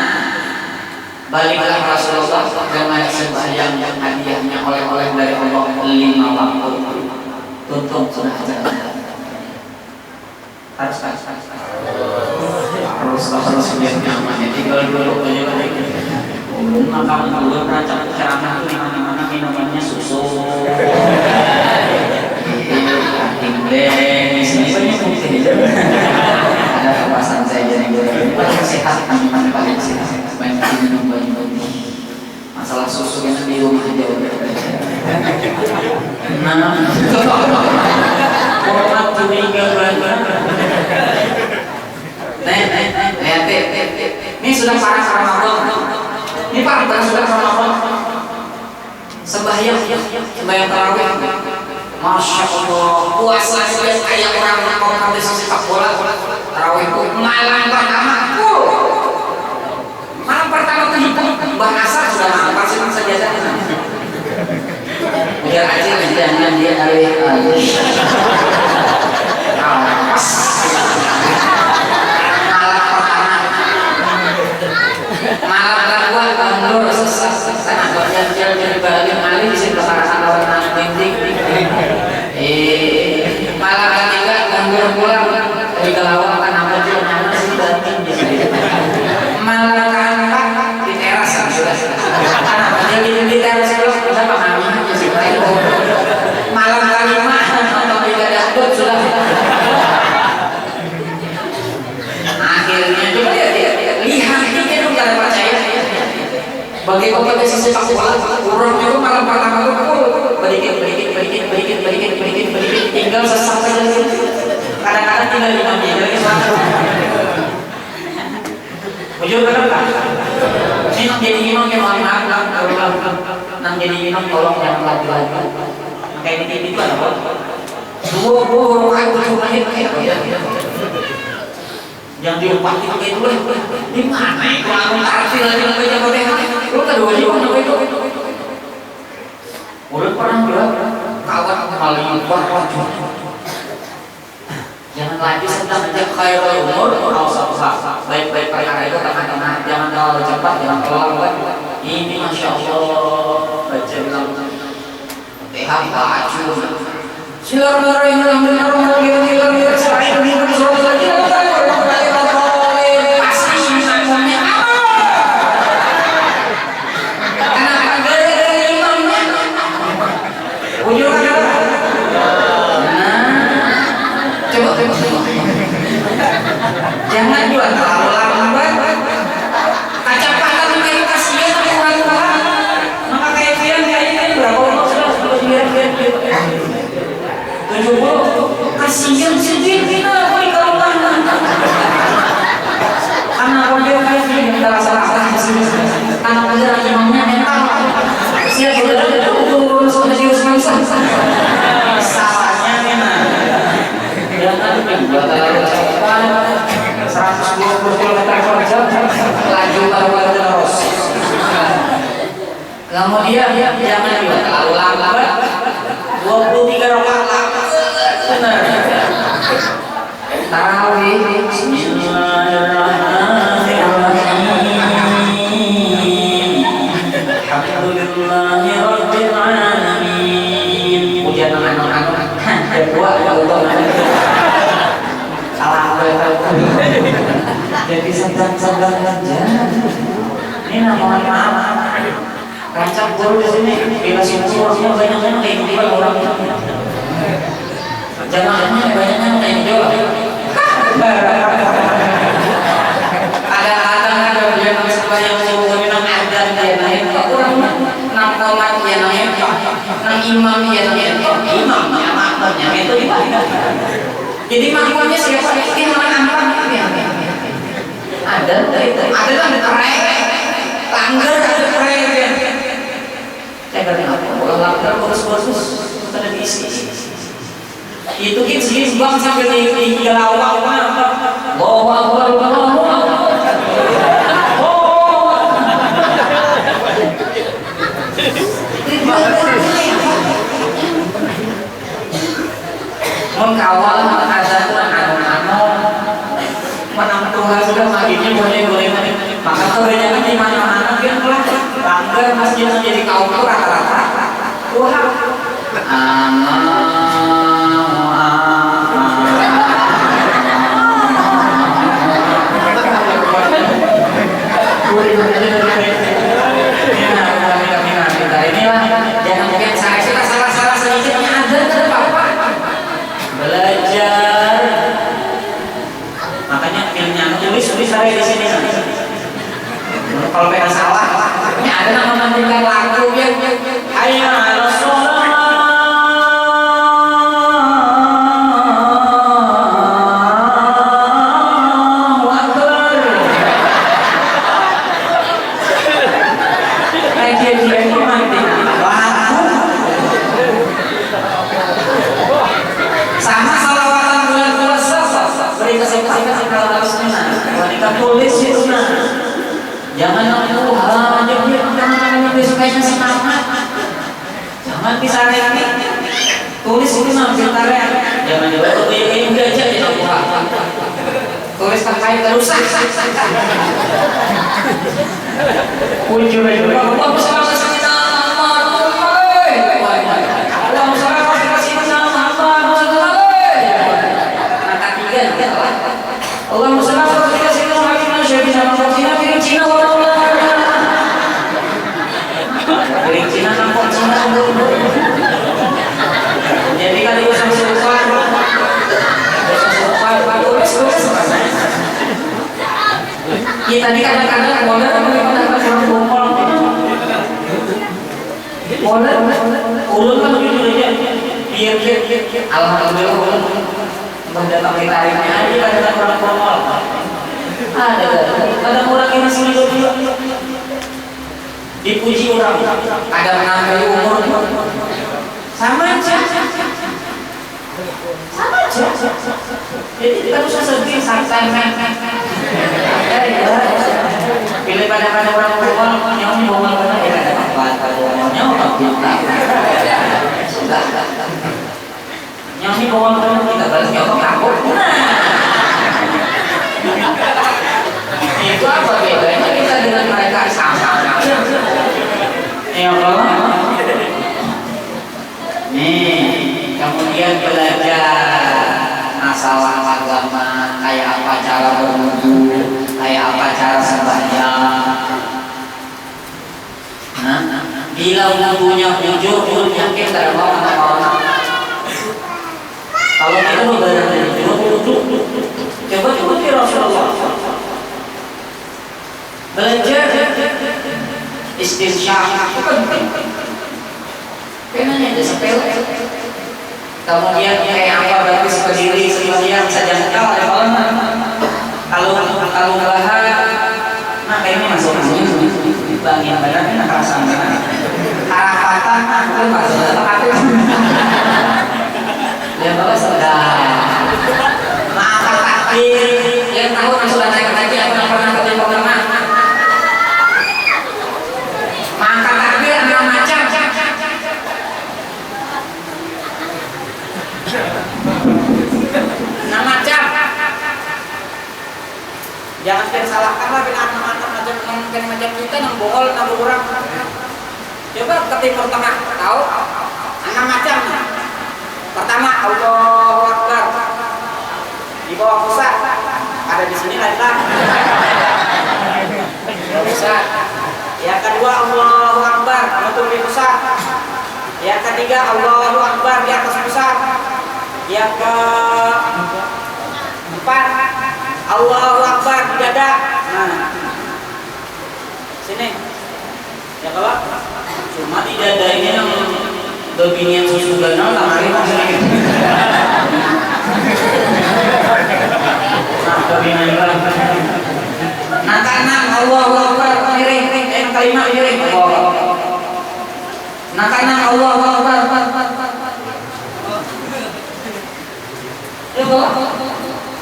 baliklah Rasulullah dengan sembahyang yang hadiahnya oleh-oleh dari Allah 5 waktu. Tuntung sudah ada. Harus terus biar nyaman ya. Tinggal dulu aja lagi. Maka dulu rancang ceramah itu dimana-mana minumannya susu. Tinggal di sini banyak ada kemasan paling sehat, paling sehat, banyak minum banyak. Masalah susu yang di rumah aja. Nah, hormat curiga banget. Lihat ini sudah parah Ramadan. Ini parah sudah Ramadan. Sembahyang tarawih. Masya Allah, puasa kayak orang kompetisi sepak bola. Tarawih malam pertama. Malam pertama terhitung bahasa sudah hafal sih saja. Biar aja jangan dia alih-alih. Malam kedua mundur sana berjalan dari balik alih di sini belakang lawan penting. Malam ketiga mundur pulang dari Galawang kan apa dia nyaman sih banting di sini. Malam keempat di teras sudah. Jadi di teras itu sudah paham sih itu. Malam kelima atau tiga dangdut sudah. Akhirnya juga lihat ini dong kalian percaya. Bagi kompetisi sepak bola, urut itu malam pertama itu sedikit, tinggal sesak saja. Kadang-kadang tinggal 5 menit lagi selesai. Ujung berapa? Ini nang jadi imam yang maaf, nang jadi imam tolong jangan lagi. Kayak ini itu ada apa? Dua aku lagi yang diumpat itu kayak itu di mana itu aku arti lagi jago deh lu kedua juga apa itu udah pernah juga kawan paling impor jangan lagi sedang menjadi khairul umur baik-baik perkara itu tengah-tengah jangan terlalu cepat jangan terlalu lambat ini Masya Allah baca bilang jangan juga terlalu lambat kacapan kayak kasihan kurang maka kayak ini berapa orang sudah 70 kasihan sedih kita kalau karena dia kayak gini salah karena aja imamnya mental siap sudah diuruskan salahnya jangan dibuat terlalu cepat 120 km/jam laju pada terus. Kemudian jangan juga terlalu lambat 23 rakaat benar. Tarawih Bismillahirrahmanirrahim. Alhamdulillahirabbil alamin. Pujian anak-anak kedua jadi sedang aja. Ini namanya maaf. Rancang guru di sini bila sini orangnya banyak kayak gitu orang. Jangan banyak kayak gitu. Ada yang sebanyak semuanya ada dia naik orang nak tamat dia naik nak imam dia naik imamnya makmumnya itu dibalik. Jadi makmumnya siapa yang malah ada langgar ada saya berarti apa kalau langgar boros ada diisi itu kita sih bang sampai di Galawang mengkawal ada menang Tuhan sudah maginya boleh maka kebanyakan di mana-mana kan langgar masjid menjadi kaum itu rata-rata Tuhan inilah jangan mungkin saya suka salah-salah sedikitnya ada apa-apa belajar makanya ilmunya tulis ada yang memanggilkan lagu ya. Hayya 'alas shalah. Tulis itu nah, jangan aku hanya jangan supaya semangat, jangan bisa tulis itu nah bentar ya, jangan juga kayak gajah ya aku tulis terkait rusak, ujung Allah bersama jadi kalau gue sama sopan ya tadi kadang-kadang boleh ulun kan gitu aja biar alhamdulillah ulun mendatang tarifnya aja kadang-kadang orang formal ada kadang orang yang masih hidup dipuji orang ada menambah umur sama aja jadi kita bisa sedih santai pilih pada orang tua nyawa bawa mana ya ada apa nyawa kita sudah nyawa bawa mana kita balas nyawa kapok itu apa bedanya kita dengan mereka sama ya Allah. Nih, kemudian belajar masalah agama, kayak apa cara berwudu, kayak apa cara sembahyang. Nah, bila wudunya jujur, yakin dari Allah. Kalau kita belajar wudu, coba ikuti Rasulullah. Belajar istinsyaq itu penting. Kenanya itu sepele. Kemudian kayak apa berarti berdiri sembahyang saja engkau ada kalau kelahar, nah kayaknya masuk bagian badan nak rasakan. Harapatan aku masuk aku. Ya bapak sudah. Maka takbir yang tahu masuk naik haji aku pernah ketemu pernah. Maka takbir ada macam. Nah macam. Jangan kita salahkan lah bila anak-anak macam kita nang bohol nang kurang. Coba ke timur tengah tahu anak macam. Pertama Allahu Akbar. Di bawah pusat ada di sini lagi lah. Pusat. Yang kedua Allahu Akbar untuk di pusat. Yang ketiga Allahu Akbar di atas pusat. Yang keempat Allahu Akbar di dada. Nah, sini. Ya kalau cuma di dada ini yang lebihnya susu ganal lamari masih. Nah, lebihnya juga. Nah, kanan Allahu Akbar miring. Kalimat miring. Nah, kanan Allahu Akbar. Ya Allah.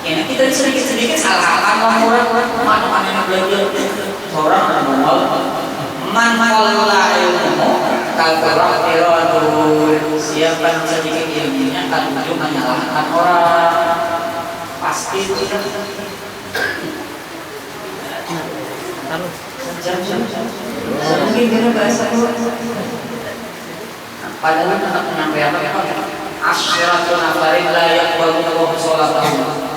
Ya kita sedikit salah orang mana belajar orang normal. Man qalla ilmu kafaratul. Siapa yang sedikit ilmunya akan ujung menyalahkan orang. Pasti itu. Mungkin kira bahasa padahal anak penyampaian asyiratul nafarin la yaqbalu Allahu sholatahu.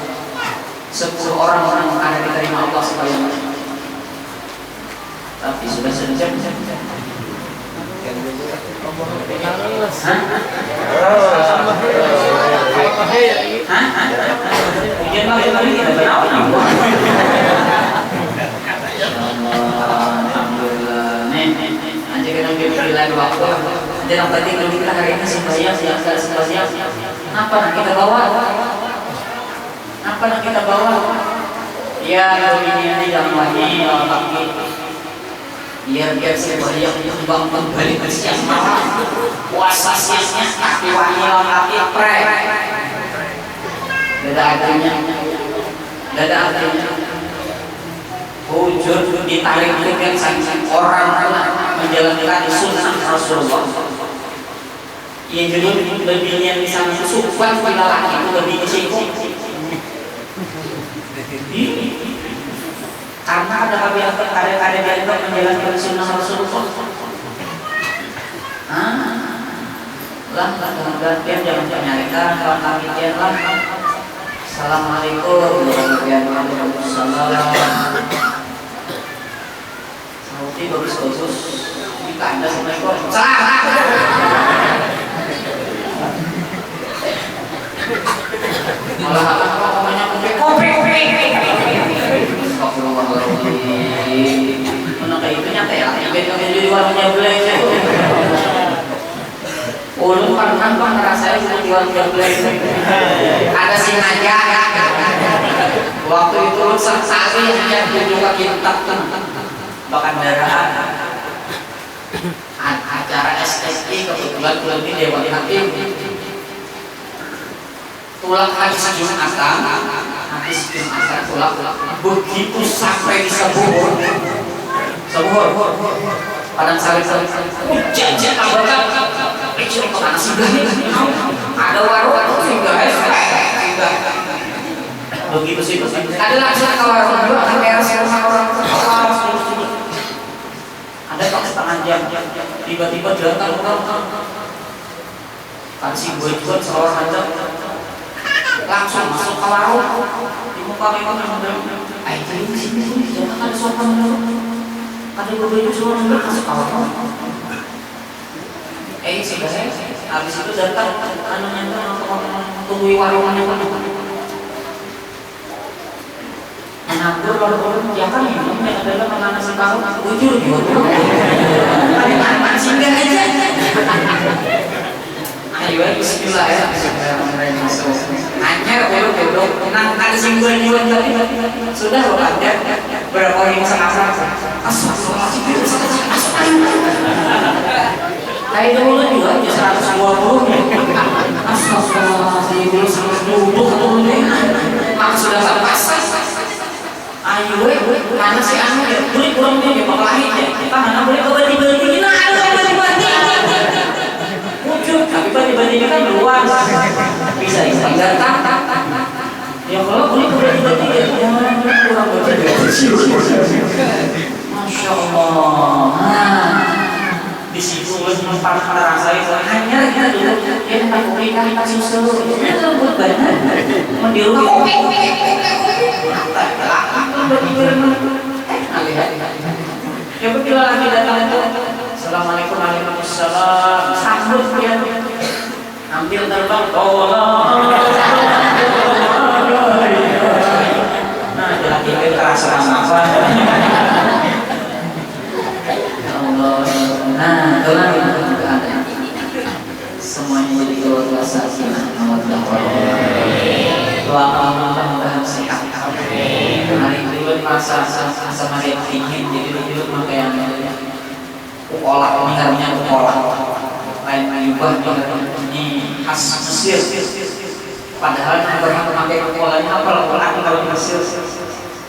10 orang-orang yang akan diterima Allah sekalian. Tapi sudah sejam. Ujian lagi kita berawal. Alhamdulillah. Nih. lain waktu. Jangan penting dulu kita hari ini sembahyang, sembahyang. Apa yang kita bawa? Apa yang kita bawa? Ya, ini dalamnya tapi biar sembahyang kembang kembali ke siang malam. Puasa siangnya kaki wangi kaki pre. Tidak ada artinya. Hujur ditarik dengan orang menjalankan sunnah Rasulullah. Yang jadi lebihnya di sana sukuan bila laki itu lebih disinggung. Karena ada dianggap menjalankan sunnah Rasulullah. Jangan nyarikan kalau kami lah. Assalamualaikum warahmatullahi wabarakatuh. Sauti bagus. Kita Anda Assalamualaikum. Malah apa namanya kopi. Astagfirullahaladzim. Mana kayak itu nyata ya? Yang jadi warnanya black. Ulun pernah ngerasain jual black. Ada sengaja. Waktu itu lu sekali hanya juga kita bahkan darah acara SSI kebetulan bulan ini Dewan Hakim tulang habis Jumatan tulang begitu sampai di Sebuhur padang sawit jajan ada warung begitu sih ada langsung ke warung dulu ada teras rumah orang ada tak setengah jam tiba-tiba datang orang kasih buat seorang aja langsung masuk ke warung di muka memang ayo di sini jangan ada sopan dulu ada beberapa suara masuk ke warung sih habis itu datang tunggu warungnya Nampur ya kan ini adalah makanan sekarang bujur ada singgah aja ayo bismillah ya hanya belum ada singgah tadi sudah loh ada berapa orang yang sekarang kayak dulu juga 120 astagfirullahaladzim 120 maka sudah lepas ayo mana sih anu ya boleh kurang dia berkelahi ya kita mana boleh kebati-bati nah ada kebati-bati wujud tapi bati-batinya kan luas bisa datang ya kalau boleh kebati-bati ya kurang bati-bati Masya Allah di situ lebih para rasain hanya dulu ya tentang kopi kita susu itu lembut banget mendiru kopi ya betul lagi datang itu Assalamualaikum warahmatullahi wabarakatuh sambut dia ambil terbang nah jadi terasa apa nah itulah yang ada semuanya jadi keluarga sakinah mawaddah mudah-mudahan sehat hari itu masa sama dia ingin jadi dulu makanya ukola namanya ukola lain ayubah ini khas Mesir padahal yang pernah memakai ukolanya apa kalau di Mesir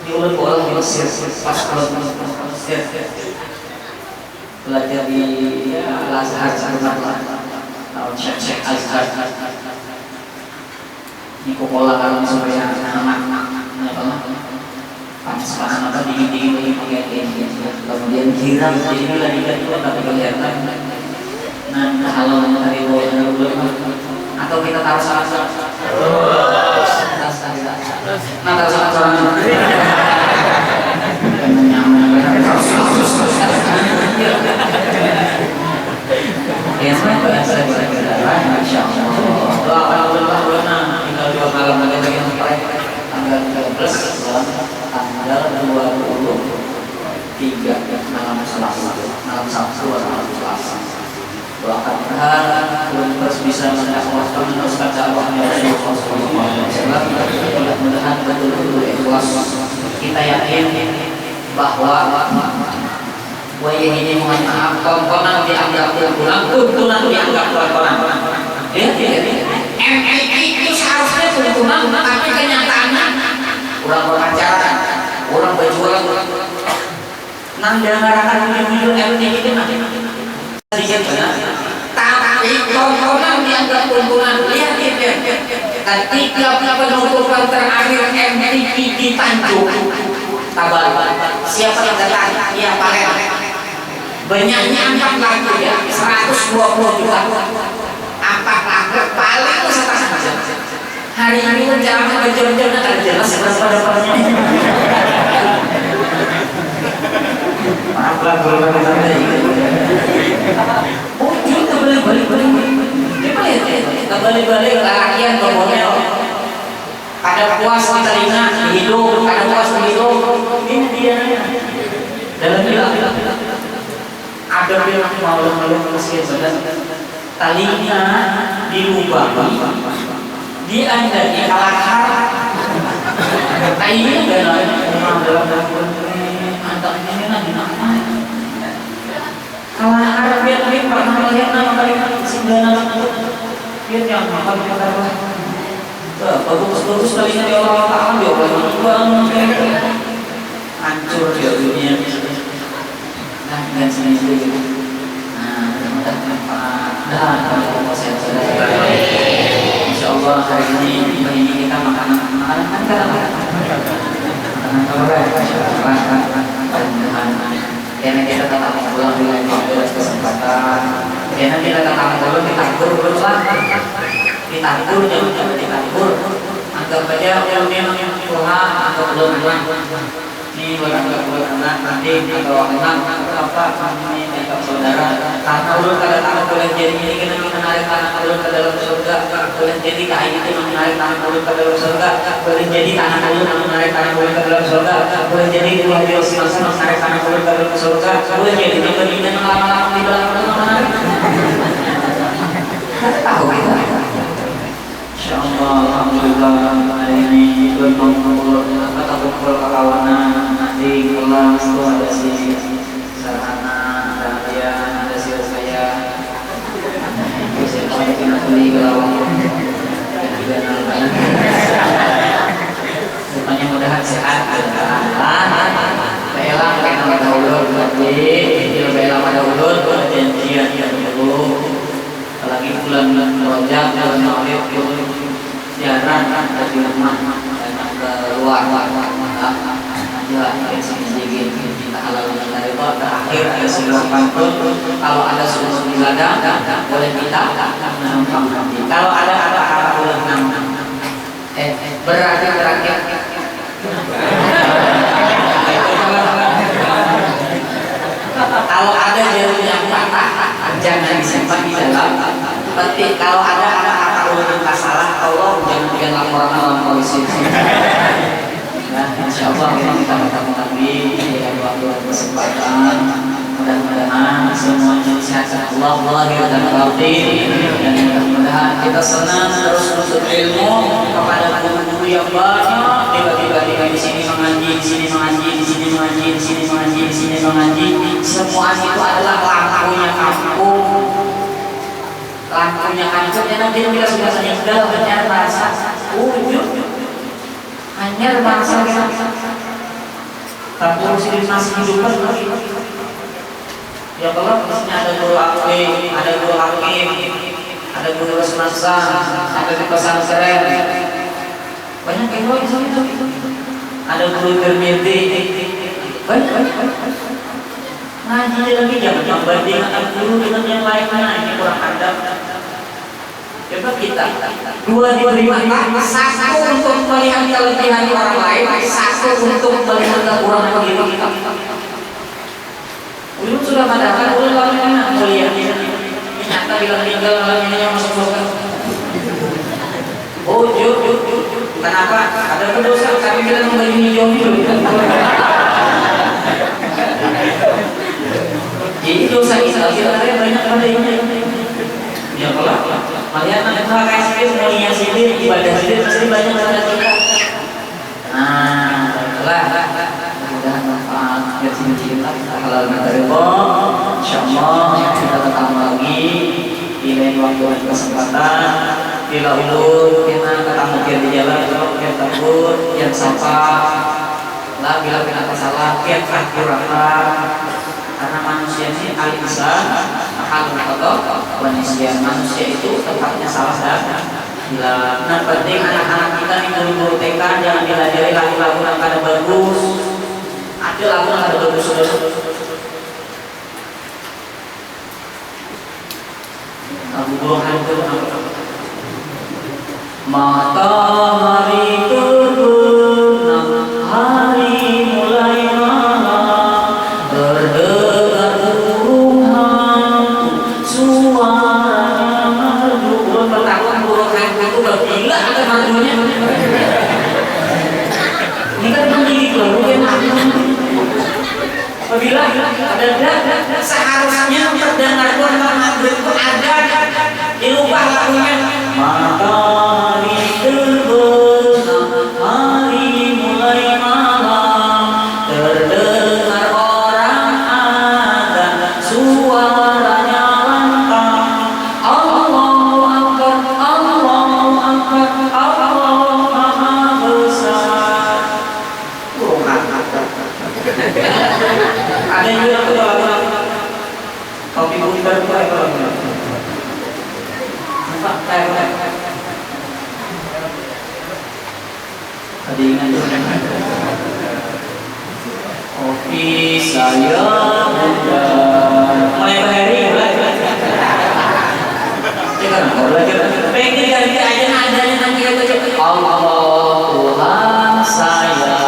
di ulang bola di Mesir pas kalau Mesir belajar di Al-Azhar Syekh Azhar ini kupola kalau supaya anak panas apa dingin kemudian girang jadi lagi tapi kelihatan nah kalau dari atau kita taruh salah nah taruh salah Masya Allah tinggal 2 malam lagi sampai tanggal 13 tanggal 23 malam Sabtu atau malam Selasa doakan belum terus bisa mendakwahkan meneruskan dakwahnya Rasulullah SAW. Mudah-mudahan betul-betul ikhlas. Kita yakin bahwa wayah ini mohon maaf tontonan dianggap kurang, tuntunan dianggap tontonan. MLI itu seharusnya tuntunan, tapi kenyataannya kurang berpacaran, kurang berjualan. Nang dengarkan video MLI itu nanti. Tapi tontonan dianggap tuntunan. Lihat ketika penutupan terakhir MTV di Tanjung Tabar, siapa yang datang? Ya Pak. Banyaknya 4 lagu ya, 120 juta. 4 lagu paling setengah jam. Hari ini jangan berjam-jam kan jelas pada-padanya. Maaf lah kalau kata oh kita balik-balik coba ya kita balik-balik larian ngomongnya ada puas di telinga di hidung, ada puas di hidung ini dia dalam bilang ada bilang malu-malu meski talinya dilubang diandai kalahar talinya dalam mantap ini nanti nama kalau ada biar pernah melihat nama kalimat 9 biar yang makan bagus kalinya di Allah Ta'ala dia orang hancur dia dunia nah dan sini nah mudah-mudahan kalau saya insyaallah hari ini kita makanan karena kita tetap pulang dengan kesempatan karena kita tetap pulang ditabur berulang ditabur jangan ditabur anggap aja yang memang yang Tuhan anggap belum ini buat anak nanti atau anak apa ini anggap saudara karena ulun kada tak boleh jadi ini kena menarik tanah ulun ke dalam surga boleh jadi kain itu menarik tanah ulun ke dalam surga boleh jadi tanah ulun menarik tanah ulun ke dalam surga boleh jadi dua beliau masing-masing menarik tanah ulun ke dalam surga boleh jadi dia lama-lama di dalam menarik tahu kita insyaallah alhamdulillah hari ini berkumpul kawanan nanti kelas itu ada si Sarhana ada dia ada si saya bisa kita beli gelawang semuanya mudahan sehat baiklah kita pada ulur jadi baiklah pada ulur janjian dulu apalagi bulan Rajab bulan Maulid jarang di rumah keluar ya sedikit kita halal dari terakhir ada sebuah pantun kalau ada susu di ladang boleh kita menumpang nanti kalau ada apa-apa boleh berarti terakhir kalau ada jarum yang patah jangan disimpan di dalam peti kalau ada apa-apa ulun masalah tolong jangan bikin laporan dalam polisi. Nah, insyaallah kita bertemu lagi di waktu kesempatan mudah-mudahan semuanya sehat Allah lahir dan batin dan mudah-mudahan kita senang terus menuntut ilmu kepada guru-guru yang banyak tiba-tiba di sini mengaji di sini mengaji di sini mengaji di sini mengaji di sini mengaji semua itu adalah lampunya kampung lampunya hancurnya nanti kita sudah meninggal hanya rasa wujud hanya bangsa kita tapi harus masih hidup ya kalau misalnya ada guru akwi ada guru hakim ada guru semasa ada di pesantren banyak yang di situ ada guru termiti banyak ngaji lagi jangan membandingkan guru dengan yang lainnya ini kurang adab. Coba kita dua diterima satu untuk melihat kelebihan orang lain satu untuk melihat kekurangan diri kita. Ulun sudah mengatakan ulun lalu mana melihat nyata bilang tinggal yang masuk surga. Oh jujur kenapa ada pendosa kami bilang membagi hijau dulu. Jadi dosa kita banyak pada ini. Ya kalau kalian ada kasih mulia sendiri, ibadah sendiri pasti banyak pada kita. Nah, mudah manfaat ya cinta halal dari Allah. Insyaallah kita ketemu lagi di lain waktu dan kesempatan. Bila ulur kita ketemu di jalan, kita tegur, yang sapa. Lah bila kita salah, kita akhirah. Karena manusia ini al-insan mahal atau manusia itu tempatnya salah dan hilang. Nah penting anak-anak kita nih guru-guru TK jangan diajari lagu-lagu yang kada bagus. Ada lagu yang kada bagus lagu bohong itu matahari terbenam, hari mulai malam, terdengar burung hantu, suaranya merdu. Pertama burung hantu itu gila ada merdunya. Ini kan mendidik loh, bukan apabila ada seharusnya terdengar suara maghrib itu ada dirubah lagunya. Matahari terbenam, hari mulai malam, terdengar orang azan, suaranya lantang. Allahu Akbar, Allahu Akbar, Allah Maha Besar. Ada yang bilang itu kopi butter itu apa? Tadi ingat kopi saya muda. Mulai hari mulai. Jangan belajar. Pengen ganti aja nadanya nanti kita Allah Tuhan saya.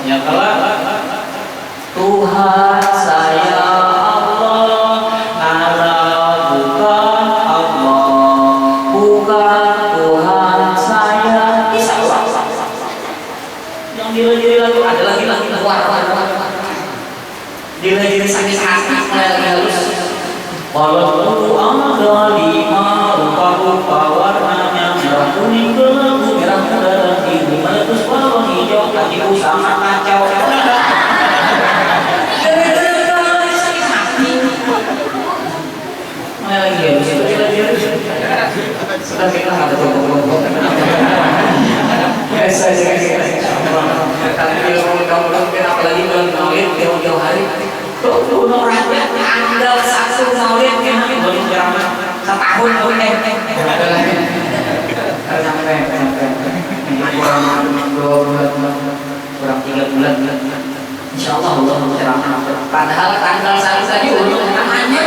Ya kalau Tuhan saya Allah, Allah bukan Allah, bukan Tuhan saya. Bisa yang diri lagu ada lagi diri sakit hati lagi halus. Walaupun ada 5 rupa-rupa warnanya merah kuning kelabu merah muda dan biru meletus warna hijau hatiku sangat kacau. Sudah kita ada kelompok-kelompok. Biasa aja tapi kalau apalagi bulan Maulid jauh-jauh hari tuh nomornya tanggal 1 Maulid kan boleh ceramah setahun boleh sampai kurang 3 bulan insyaallah Allah ceramah padahal tanggal 1 tadi untuk namanya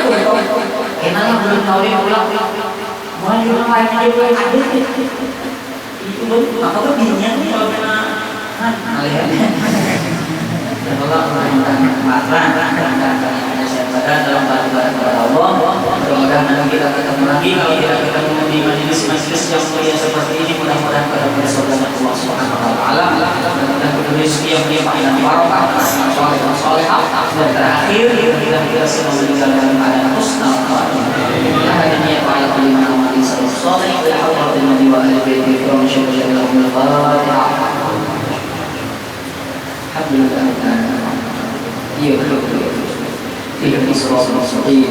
kenapa belum Maulid pulang mau orang lain aja boleh ada itu belum apa tuh bininya nih kalau kena alihannya Allah dalam beribadah kepada Allah. Mudah-mudahan nanti kita ketemu lagi kalau kita ketemu di majelis-majelis yang mulia seperti ini. Mudah-mudahan pada bersaudara Allah Subhanahu wa taala dan rezeki yang berlimpah dan barokah saleh-salehah dan terakhir kita semua meninggalkan keadaan husnul khatimah. Hadaniya ta'ala kulli man amali salih wa hadratin nabi wa ahli baiti wa syukur lahum al-fatihah. Alhamdulillah. Iya betul. Tidak Islam mustaqim.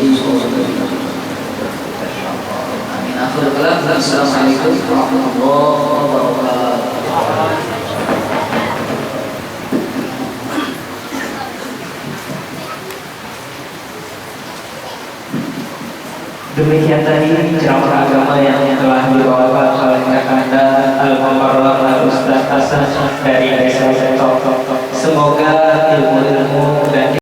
Amin. Akhir kalam. Assalamualaikum warahmatullahi wabarakatuh. Demikian tadi ceramah agama yang telah dibawakan oleh Kakanda Al-Mukarram Al-Ustaz Hasan dari Desa Setok. Semoga ilmu-ilmu